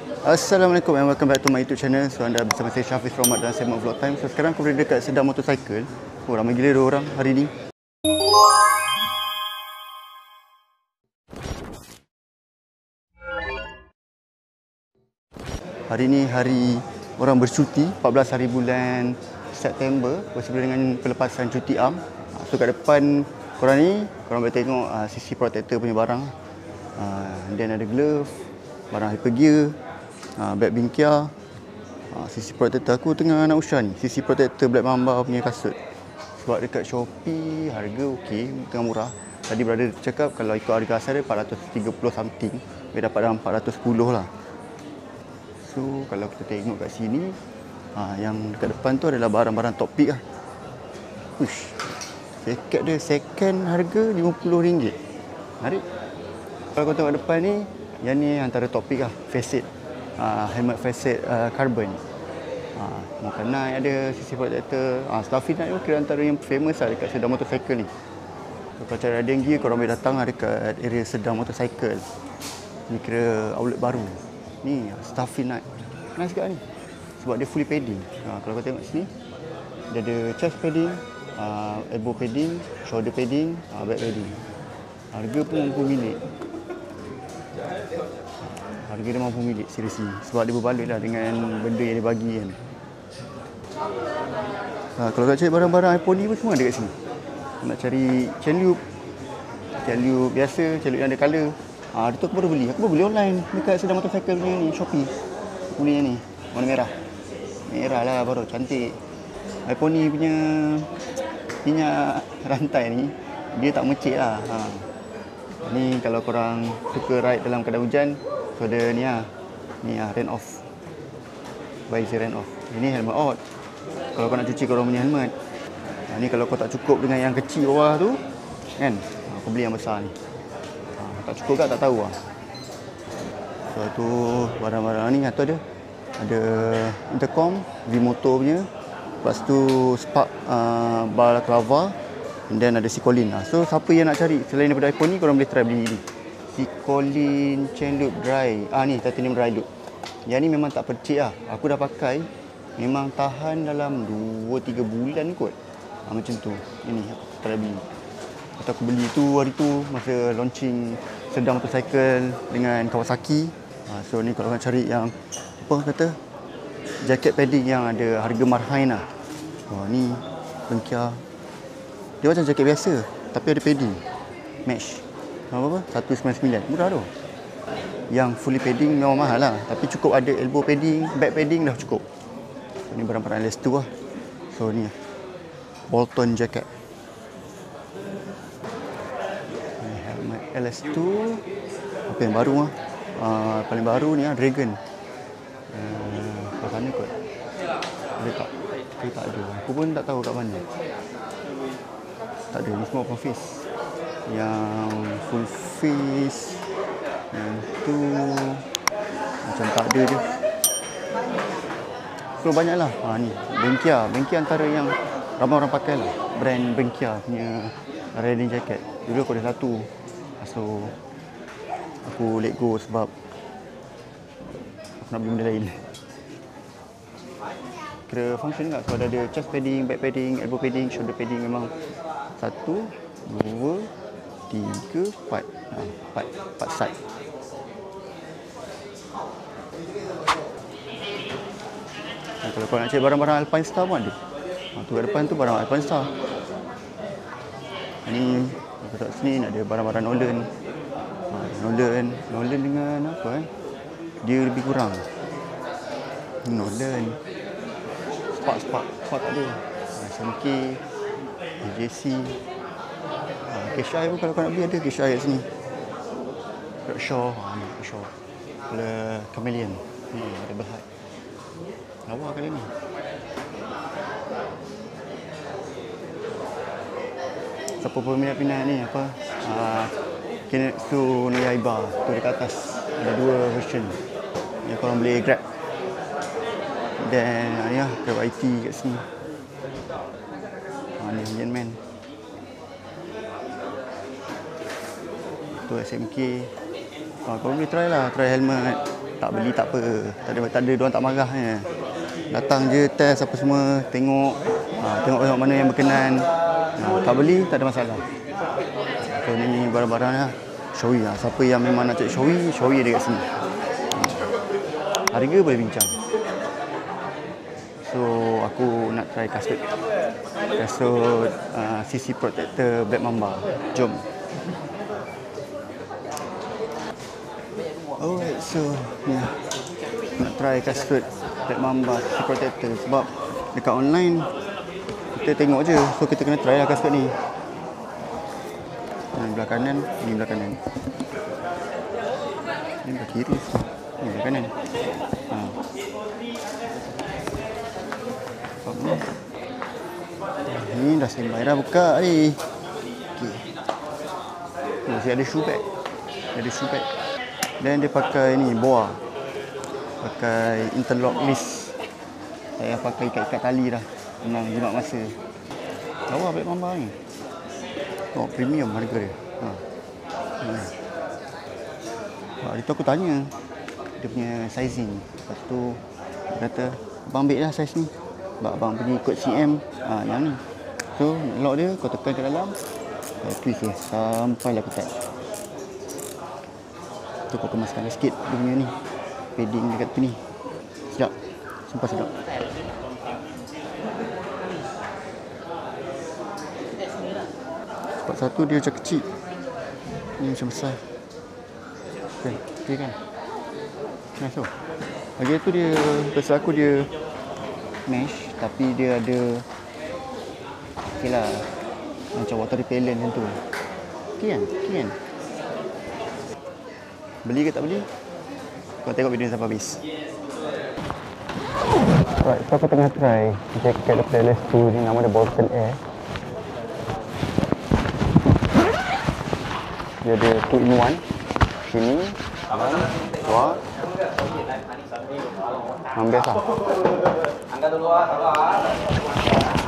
Assalamualaikum and welcome back to my YouTube channel. So anda bersama saya Syafiq Rahmat dan saya Vlog Time. So sekarang aku berada dekat Sedang Motorcycle. Oh, ramai gila orang hari ni. Hari ni hari orang bercuti, 14 hari bulan September bersebelahan dengan pelepasan cuti am. So kat depan korang ni, korang boleh tengok sisi protector punya barang. Dan ada glove, barang hypergear, beg bingkia. Sisi protector aku tengah nak usah ni, sisi protector Black Mamba punya kasut. Sebab dekat Shopee harga okey, tengah murah. Tadi brother cakap kalau ikut harga asal dia 430 something, dia dapat dalam 410 lah. So kalau kita tengok kat sini, yang dekat depan tu adalah barang-barang top pick lah. Uish, jaket dia second harga RM50. Menarik. Kalau kau tengok depan ni, yang ni antara top pick lah, facet. Helmet facet carbon. Mukena ada, sisi protector. Stuffy Night tu kira antara yang famous lah dekat Sedang Motorcycle ni. So, kalau cari Radian Gear, korang boleh datang dekat area Sedang Motorcycle. Ni kira outlet baru. Ni Stuffy Night. Nice kat ni. Sebab dia fully padding. Kalau kau tengok sini, dia ada chest padding, elbow padding, shoulder padding, back padding. Harga pun RM60. Harga dia RM60 seriously. Sebab dia berbaloi lah dengan benda yang dia bagi kan. Kalau nak cari barang-barang iPhone ni pun semua ada kat sini. Nak cari chain loop biasa, chain loop yang ada colour. Hari tu aku baru beli. Aku baru beli online dekat Sedang Motorcycle punya ni, Shopee. Aku beli yang ni, warna merah. Merah lah baru, cantik. iPhone ni punya minyak rantai ni, dia tak mecik lah. Ni kalau korang suka ride dalam keadaan hujan, so ada ni lah. Ni lah, rain off. Visor rain off. Ini helmet out. Kalau kau nak cuci korang punya helmet. Ni kalau kau tak cukup dengan yang kecil bawah tu, kan? Aku beli yang besar ni. Tak cukup tak tahu lah. So tu barang-barang ni atau ada intercom, V-motor punya. Lepas tu spark balaclava. And then ada Sicolin lah. So siapa yang nak cari selain daripada iPhone ni, korang boleh try beli ni. Sicolin chain loop dry. Ni titanium dry loop. Yang ni memang tak percik lah. Aku dah pakai, memang tahan dalam 2-3 bulan kot. Macam tu. Ini aku try beli. Atau aku beli tu hari tu masa launching Sedang Motorcycle dengan Kawasaki. So ni kalau nak cari yang apa kata, jaket padding yang ada harga marhain lah. Ni bengkia. Dia macam jaket biasa tapi ada padding. Match. Berapa? 199. Murah tu. Yang fully padding memang mahal lah, tapi cukup ada elbow padding, back padding dah cukup. So, ni barang-barang LS2 lah. So ni Bolton jacket. Helmet LS2. Apa yang baru lah? Paling baru ni lah Dragon. Kat sana kot. Ada tak? Dia tak ada. Aku pun tak tahu kat mana. Tak ada. Ni semua open face. Yang full face, yang tu macam tak ada je. So banyaklah. Ni Bengkia antara yang ramai orang pakai lah. Brand Bengkia punya riding jacket. Dulu aku ada satu, so aku let go sebab aku nak beli benda lain. Kira function tak? Sebab ada chest padding, back padding, elbow padding, shoulder padding. Memang 1, 2, 3, 4. 4 side. Kalau kau nak cari barang-barang Alpine Star pun ada. Tu kat depan tu barang Alpine Star. Ni kat sini ada barang-barang Nolan. Nolan dengan apa dia lebih kurang. Nolan. Spark ada. SMK, AJC. KSI pun kalau kau nak beli ada KSI kat sini. Shaw, Shaw. Ada Chameleon. Ni ada Belhat. Lawa kali ni. Siapa pun minat ni apa? Kinetsu no Yaiba tu dekat atas. Ada 2 version. Yang korang boleh grab. Dan ya, grab IT kat sini. Ni Iron Man. Tu SMK. Kau boleh try lah, try helmet Tak beli tak apa. Tak ada diorang tak marah je. Datang je test apa semua, tengok tengok mana yang berkenan. Tak beli tak ada masalah. So ni barang-barang lah. Showy lah. Siapa yang memang nak cari showy dia kat sini. Harga boleh bincang. So aku nak try kasut CC Protector Black Mamba. Jom. Alright, so yeah, nak try kasut Black Mamba CC Protector sebab dekat online kita tengok je, so kita kena try lah kasut ni. Belah kanan, ni belah kanan. Ni belah kiri, ni belah kanan. Ni dah standby dah buka ni. Okay. Masih ada shoe bag. Dan dia pakai ni boa. Pakai interlock list. Saya pakai ikat-ikat tali dah. Memang jimat masa. Lawa Black Mamba ni. Oh, premium harga dia. Hari tu aku tanya dia punya sizing. Lepas tu dia kata, abang ambil lah size ni. Sebab abang pergi ikut CM yang ni. So, lock dia, kau tekan ke dalam, twist dia sampai lah ketat. Tu kau kemaskan sikit dia punya ni, padding dekat tu ni. Sedap, sumpah sedap. Sebab satu dia macam kecil, ni macam besar. Okay kan? Nice tu. Lagi tu dia, pasal aku dia mesh, tapi dia ada okey lah, macam water repellent macam tu. Okey kan? Beli ke tak beli? Kau tengok video ni sampai habis. Right, so aku tengah try jacket daripada LS2 ni, nama dia Bolton Air. Dia ada 2-in-1. Sini, dalam, luar. Biasa. Angkat dulu sabar.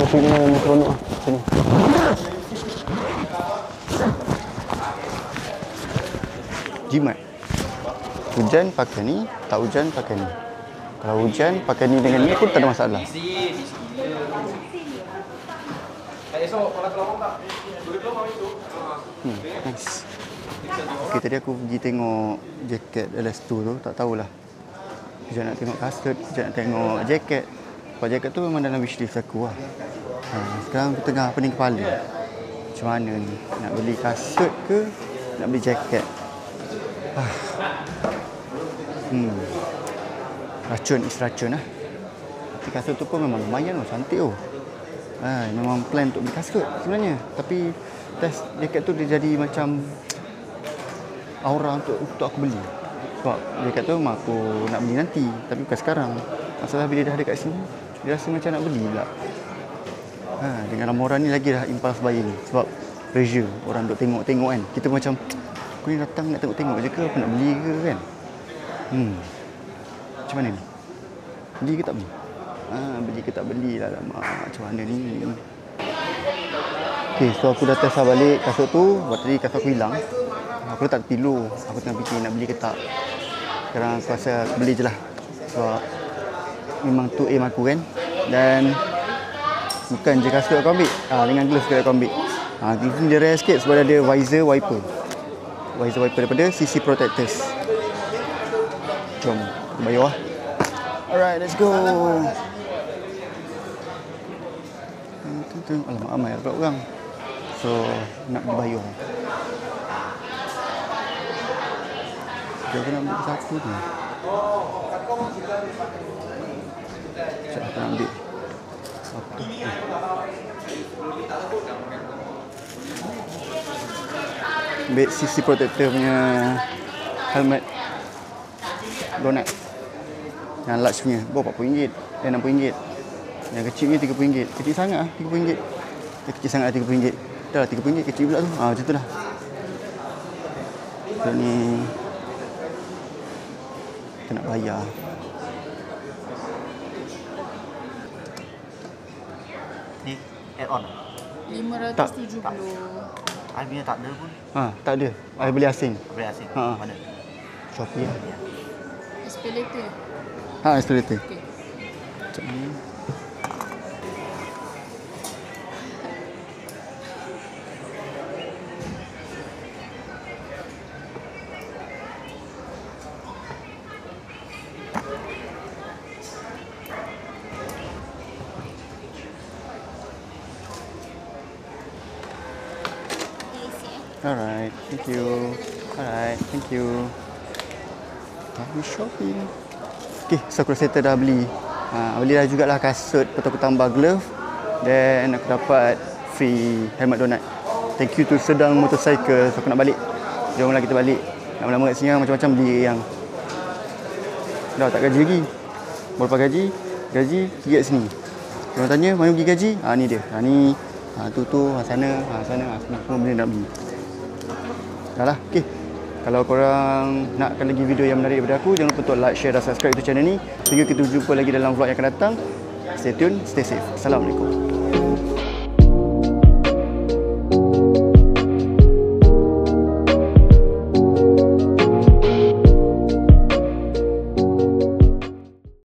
So ni seronok lah. Sini. Jimat. Hujan pakai ni, tak hujan pakai ni. Kalau hujan pakai ni dengan ni pun tak ada masalah. Nice. Okay, tadi aku pergi tengok jaket LS2 tu, tak tahulah. Sekejap nak tengok kasut, sekejap nak tengok jaket. Sebab jaket tu memang dalam wishlist aku lah. Sekarang aku tengah pening kepala. Macam mana ni? Nak beli kasut ke nak beli jaket? Racun is racun lah. Tapi kasut tu pun memang lumayan lah, cantik oh. Memang plan untuk beli kasut sebenarnya. Tapi test jaket tu dia jadi macam aura untuk aku beli. Sebab jaket tu memang aku nak beli nanti, tapi bukan sekarang. Masalah bila dah ada kat sini, dia rasa macam nak beli pula. Dengan lamoran ni lagi dah impulse buying. Sebab pressure orang duk tengok-tengok kan. Kita macam, aku ni datang nak tengok-tengok je ke, apa nak beli ke kan. Macam mana ni? Beli ke tak beli? Beli ke tak beli lah. Macam mana ni? Okay, so aku dah test balik kasut tu. Buat tadi kasut aku hilang. Aku letak pilu. Aku tengah fikir nak beli ke tak. Sekarang aku rasa aku beli je lah. Sebab memang tu aim aku kan. Dan bukan je kasut aku ambil. Dengan gloves juga aku ambil. Ini dia rare sikit sebab ada visor wiper. Visor wiper daripada CC Protectors. Jom, kita bayar lah. Alright, let's go. Alamak, ramai pula orang. So, nak dibayar. Kita nak ambil satu ni. Sekejap aku nak ambil satu. Ambil CC Protector punya helmet donat. Yang large punya, RM40 dan RM60. Yang kecil ni RM30. Kecil sangat lah RM30. Kecil sangat lah RM30. Dah lah RM30, kecil pula tu. Macam tu lah. So ni kita nak bayar. Ni add-on RM570. Albinya tak ada pun. Tak ada. I beli asing. Beli asing. Mana? Shopee lah. Espelete. Ha, espelator. Okay. Sekejap ni. Alright, thank you. Alright, thank you. Kami shopping. Okay, so aku rasa dah beli. Belilah jugalah kasut, lepas tu aku tambah glove. Then aku dapat free helmet donut. Thank you to Sedang Motorcycle. So aku nak balik. Jomlah kita balik. Lama-lama kat sini macam-macam beli yang dah tak gaji lagi. Baru lepas gaji, pergi kat sini. Orang tanya, mana pergi gaji? Ni dia. Ni, tu, sana, semua benda nak beli. Dah lah, okay. Kalau korang nakkan lagi video yang menarik daripada aku, jangan lupa untuk like, share dan subscribe to channel ni. Sehingga kita jumpa lagi dalam vlog yang akan datang. Stay tune, stay safe. Assalamualaikum.